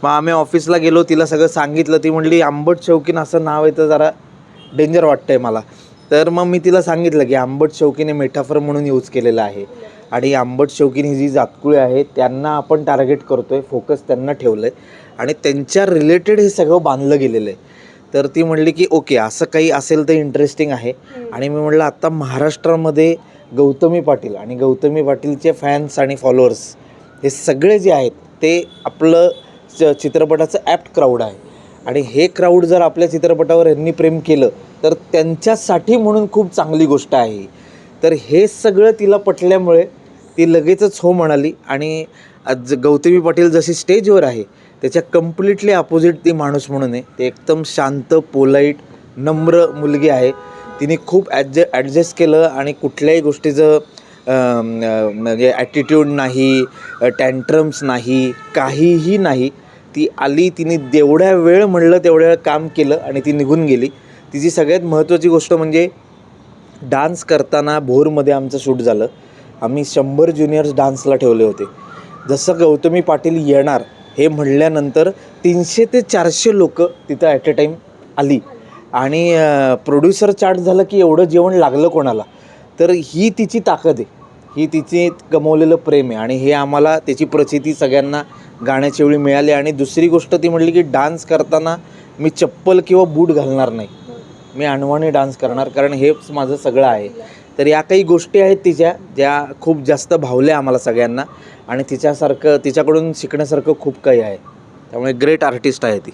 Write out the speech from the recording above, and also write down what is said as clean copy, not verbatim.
मग आम्ही ऑफिसला गेलो, तिला सगळं सांगितलं. ती म्हटली आंबट शौकीन असं नाव आहे तर जरा डेंजर वाटतं आहे मला. तर मग मी तिला सांगितलं की आंबट शौकीन हे मेटाफर म्हणून यूज केलेलं आहे आणि आंबट शौकीन ही जी जातकुळी आहे त्यांना आपण टार्गेट करतो आहे, फोकस त्यांना ठेवलं आहे आणि त्यांच्या रिलेटेड हे सगळं बांधलं गेलेलं आहे. तर ती म्हणली की ओके असं काही असेल तर इंटरेस्टिंग आहे. आणि मी म्हटलं आत्ता महाराष्ट्रामध्ये गौतमी पाटील आणि गौतमी पाटीलचे फॅन्स आणि फॉलोअर्स हे सगळे जे आहेत ते आपलं चित्रपटाचं ॲप्ट क्राऊड आहे आणि हे क्राऊड जर आपल्या चित्रपटावर यांनी प्रेम केलं तर त्यांच्यासाठी म्हणून खूप चांगली गोष्ट आहे. तर हे सगळं तिला पटल्यामुळे ती लगेचच हो म्हणाली आणि आज गौतमी पाटील जशी स्टेजवर आहे त्याच्या कम्प्लिटली अपोजिट ती माणूस म्हणून आहे. ते एकदम शांत, पोलाईट, नम्र मुलगी आहे. तिने खूप ॲडजस्ट केलं आणि कुठल्याही गोष्टीचं म्हणजे ॲटिट्यूड नाही, टँट्रम्स नाही, काहीही नाही. ती आली, तिने जेवढ्या वेळ म्हणलं तेवढ्या वेळ काम केलं आणि ती निघून गेली. तिची सगळ्यात महत्त्वाची गोष्ट म्हणजे डान्स करताना भोरमध्ये आमचं शूट झालं. आम्ही 100 ज्युनियर्स डान्सला ठेवले होते. जसं गौतमी पाटील येणार हे म्हणल्यानंतर 300 ते 400 लोकं तिथं ॲट अ टाईम आली आणि प्रोड्युसर चार्ट झालं की एवढं जेवण लागलं कोणाला. तर ही तिची ताकद आहे, ही तिचे गमवलेलं प्रेम आहे आणि हे आम्हाला त्याची प्रचिती सगळ्यांना गाण्याच्या वेळी मिळाली. आणि दुसरी गोष्ट ती म्हटली की डान्स करताना मी चप्पल किंवा बूट घालणार नाही, मी अनवाणी डान्स करणार कारण हेच माझं सगळं आहे. तर या काही गोष्टी आहेत तिच्या ज्या खूप जास्त भावल्या आम्हाला सगळ्यांना आणि तिच्याकडून शिकण्यासारखं खूप काही आहे. त्यामुळे ग्रेट आर्टिस्ट आहे ती.